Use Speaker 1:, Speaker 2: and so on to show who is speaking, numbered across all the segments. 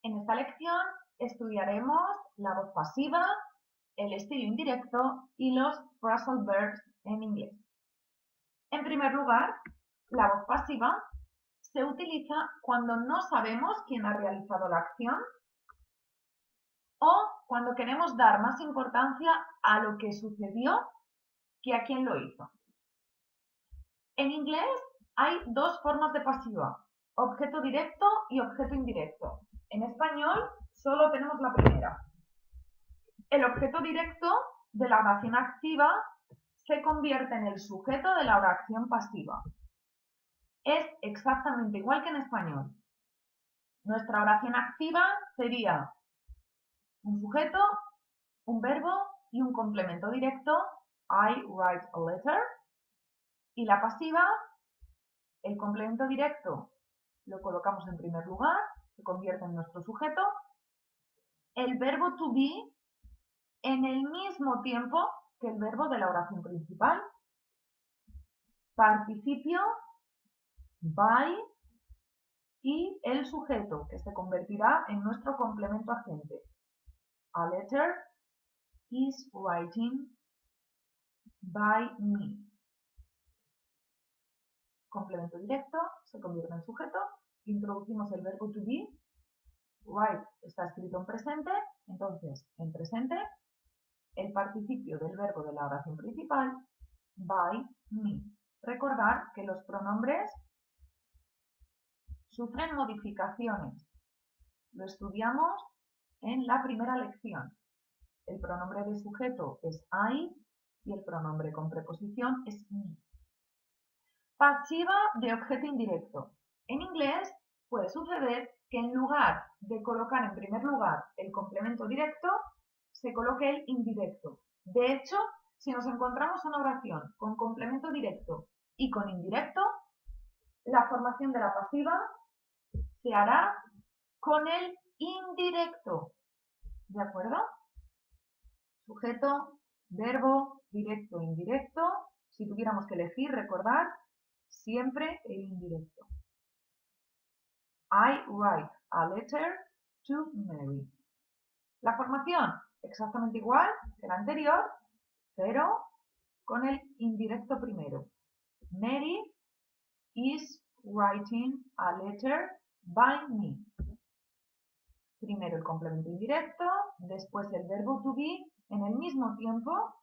Speaker 1: En esta lección estudiaremos la voz pasiva, el estilo indirecto y los phrasal verbs en inglés. En primer lugar, la voz pasiva se utiliza cuando no sabemos quién ha realizado la acción o cuando queremos dar más importancia a lo que sucedió que a quién lo hizo. En inglés hay dos formas de pasiva, objeto directo y objeto indirecto. En español solo tenemos la primera. El objeto directo de la oración activa se convierte en el sujeto de la oración pasiva. Es exactamente igual que en español. Nuestra oración activa sería un sujeto, un verbo y un complemento directo, I write a letter. Y la pasiva, el complemento directo lo colocamos en primer lugar, se convierte en nuestro sujeto. El verbo to be en el mismo tiempo que el verbo de la oración principal. Participio, by, y el sujeto, que se convertirá en nuestro complemento agente. A letter is written by me. Complemento directo, se convierte en sujeto. Introducimos el verbo to be. Write está escrito en presente, entonces en presente el participio del verbo de la oración principal, by me. Recordar que los pronombres sufren modificaciones. Lo estudiamos en la primera lección. El pronombre de sujeto es I y el pronombre con preposición es me. Pasiva de objeto indirecto. En inglés puede suceder que en lugar de colocar en primer lugar el complemento directo, se coloque el indirecto. De hecho, si nos encontramos una oración con complemento directo y con indirecto, la formación de la pasiva se hará con el indirecto. ¿De acuerdo? Sujeto, verbo, directo, indirecto. Si tuviéramos que elegir, recordar siempre el indirecto. I write a letter to Mary. La formación, exactamente igual que la anterior, pero con el indirecto primero. Mary is writing a letter by me. Primero el complemento indirecto, después el verbo to be en el mismo tiempo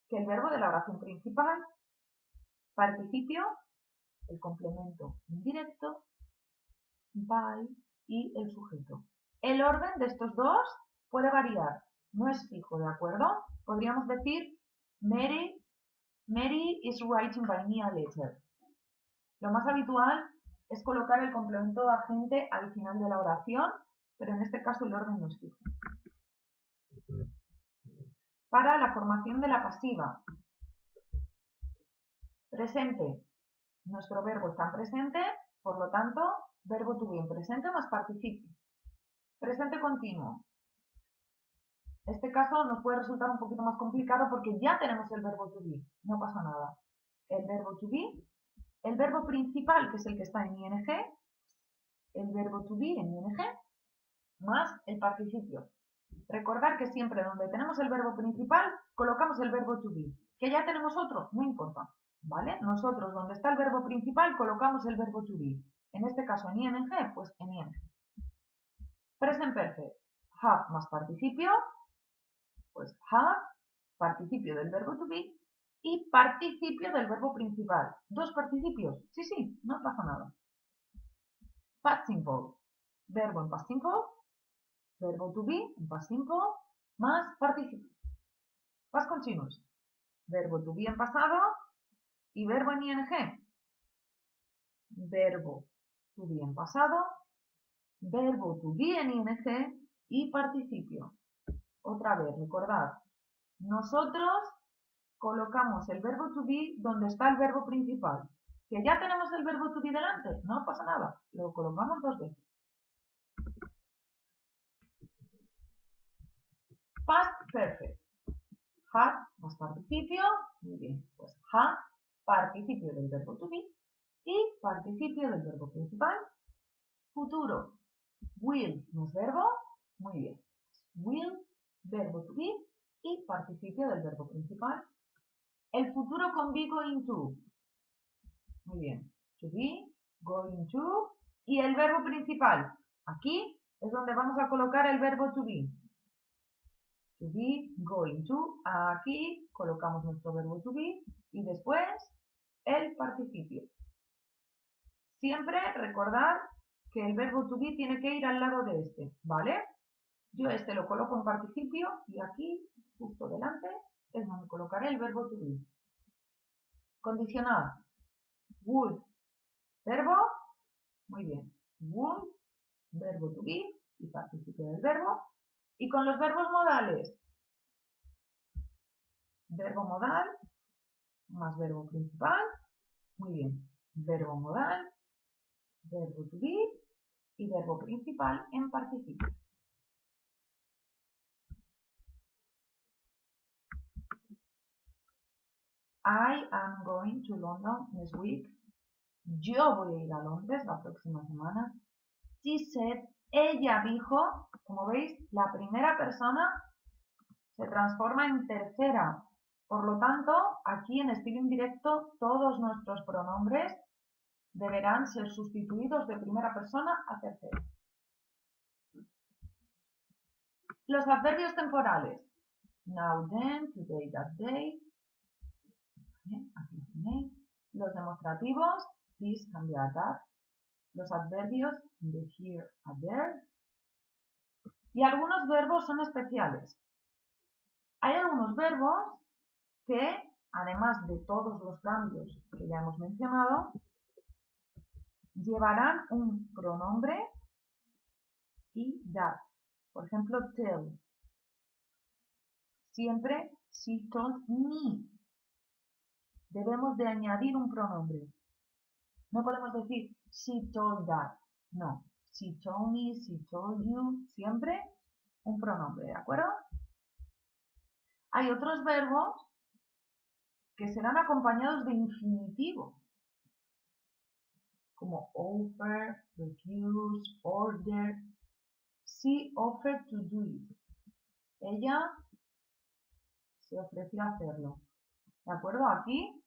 Speaker 1: que el verbo de la oración principal. Participio, el complemento indirecto, by y el sujeto. El orden de estos dos puede variar, no es fijo, ¿de acuerdo? Podríamos decir Mary is writing by me a letter. Lo más habitual es colocar el complemento agente al final de la oración, pero en este caso el orden no es fijo. Para la formación de la pasiva. Presente. Nuestro verbo está en presente, por lo tanto, verbo to be en presente más participio. Presente continuo. Este caso nos puede resultar un poquito más complicado porque ya tenemos el verbo to be. No pasa nada. El verbo to be, el verbo principal, que es el que está en ing, el verbo to be en ing, más el participio. Recordar que siempre donde tenemos el verbo principal, colocamos el verbo to be. Que ya tenemos otro, no importa. ¿Vale? Nosotros, donde está el verbo principal, colocamos el verbo to be. En este caso en ing, pues en ing. Present perfect. Have más participio, pues have, participio del verbo to be y participio del verbo principal. ¿Dos participios? Sí, no pasa nada. Past simple. Verbo en past simple, verbo to be en past simple, más participio. Past continuous. Verbo to be en pasado y verbo en ing. Verbo to be en pasado, verbo to be en ing y participio. Otra vez, recordad, nosotros colocamos el verbo to be donde está el verbo principal. ¿Que ya tenemos el verbo to be delante? No pasa nada, lo colocamos dos veces. Past perfect. Had más participio, muy bien, pues had, participio del verbo to be y participio del verbo principal. Futuro. Will no es verbo. Muy bien. Will, verbo to be y participio del verbo principal. El futuro con be, going to. Muy bien. To be, going to. Y el verbo principal. Aquí es donde vamos a colocar el verbo to be. To be, going to. Aquí colocamos nuestro verbo to be. Y después el participio. Siempre recordar que el verbo to be tiene que ir al lado de este, ¿vale? Yo este lo coloco en participio y aquí, justo delante, es donde colocaré el verbo to be. Condicional. Would, verbo. Muy bien. Would, verbo to be y participio del verbo. Y con los verbos modales. Verbo modal más verbo principal. Muy bien. Verbo modal, verbo to be y verbo principal en participio. I am going to London next week. Yo voy a ir a Londres la próxima semana. She said, ella dijo. Como veis, la primera persona se transforma en tercera. Por lo tanto, aquí en estilo indirecto, todos nuestros pronombres deberán ser sustituidos de primera persona a tercera. Los adverbios temporales. Now, then, today, that day. Aquí tenéis. Los demostrativos. This, cambiar, that. Los adverbios. The, here, a there. Y algunos verbos son especiales. Hay algunos verbos que, además de todos los cambios que ya hemos mencionado, llevarán un pronombre y that. Por ejemplo, tell. Siempre she told me. Debemos de añadir un pronombre. No podemos decir she told that. No. She told me, she told you. Siempre un pronombre, ¿de acuerdo? Hay otros verbos que serán acompañados de infinitivo, como offer, refuse, order. She offered to do it. Ella se ofreció a hacerlo. ¿De acuerdo? Aquí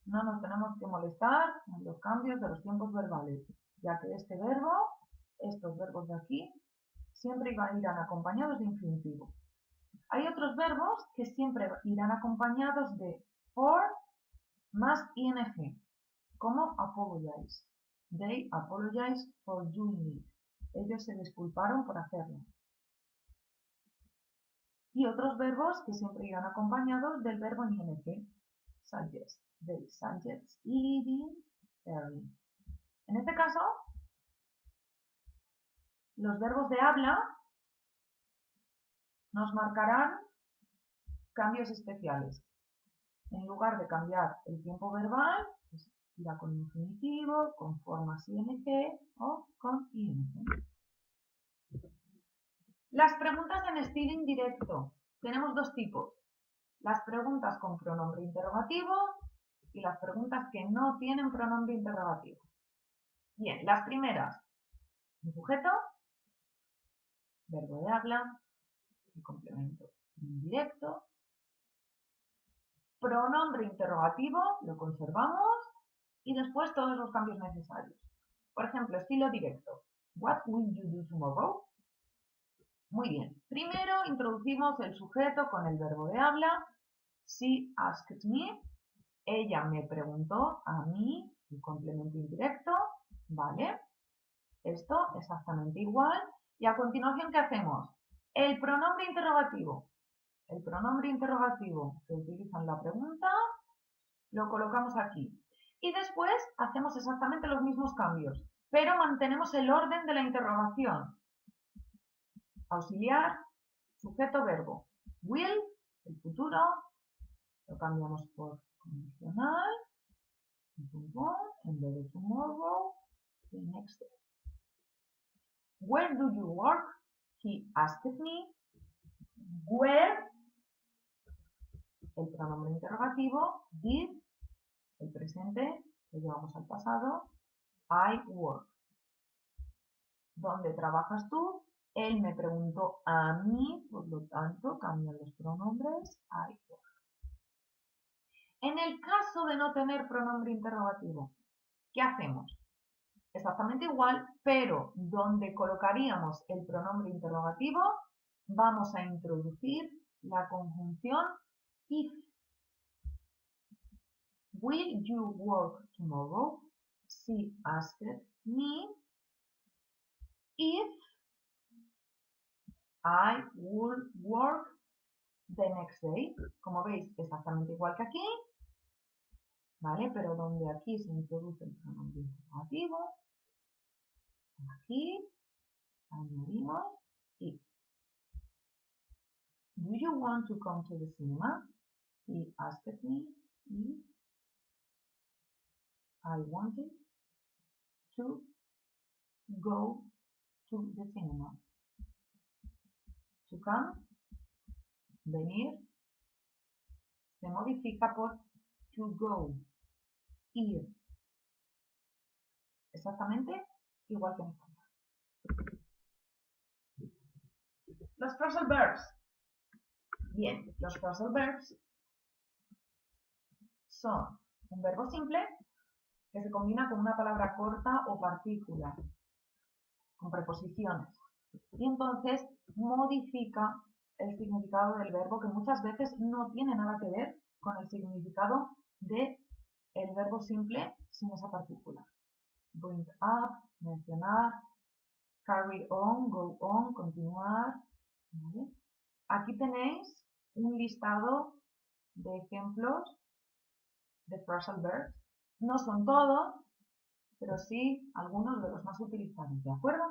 Speaker 1: no nos tenemos que molestar en los cambios de los tiempos verbales, ya que este verbo, estos verbos de aquí, siempre irán acompañados de infinitivo. Hay otros verbos que siempre irán acompañados de for más ing, como apologize. They apologize for doing it. Ellos se disculparon por hacerlo. Y otros verbos que siempre irán acompañados del verbo en ing. Suggest. They suggest leaving early. En este caso, los verbos de habla nos marcarán cambios especiales. En lugar de cambiar el tiempo verbal, pues irá con infinitivo, con formas ing o con ing. Las preguntas en estilo indirecto. Tenemos dos tipos. Las preguntas con pronombre interrogativo y las preguntas que no tienen pronombre interrogativo. Bien, las primeras. Un sujeto, verbo de habla, y complemento indirecto. Pronombre interrogativo, lo conservamos y después todos los cambios necesarios. Por ejemplo, estilo directo. What will you do tomorrow? Muy bien. Primero introducimos el sujeto con el verbo de habla. She asked me. Ella me preguntó a mí, el complemento indirecto. ¿Vale? Esto exactamente igual. Y a continuación, ¿qué hacemos? El pronombre interrogativo. El pronombre interrogativo que utiliza en la pregunta lo colocamos aquí. Y después hacemos exactamente los mismos cambios, pero mantenemos el orden de la interrogación. Auxiliar, sujeto, verbo. Will, el futuro, lo cambiamos por condicional. En vez de tomorrow, the next day. Where do you work? He asked me. Where, el pronombre interrogativo. Did, el presente, lo llevamos al pasado. I work. ¿Dónde trabajas tú? Él me preguntó a mí, por lo tanto, cambian los pronombres. I work. En el caso de no tener pronombre interrogativo, ¿qué hacemos? Exactamente igual, pero donde colocaríamos el pronombre interrogativo, vamos a introducir la conjunción if. Will you work tomorrow? She asked me if I would work the next day. Como veis, exactamente igual que aquí, ¿vale? Pero donde aquí se introduce el pronombre interrogativo, aquí añadimos if. Do you want to come to the cinema? He asked me if I wanted to go to the cinema. To come, venir, se modifica por to go, ir. Exactamente igual que en español. Los phrasal verbs. Bien, los phrasal verbs son un verbo simple que se combina con una palabra corta o partícula, con preposiciones. Y entonces modifica el significado del verbo, que muchas veces no tiene nada que ver con el significado del verbo simple sin esa partícula. Bring up, mencionar, carry on, go on, continuar. ¿Vale? Aquí tenéis un listado de ejemplos de phrasal verbs. No son todos, pero sí algunos de los más utilizados, ¿de acuerdo?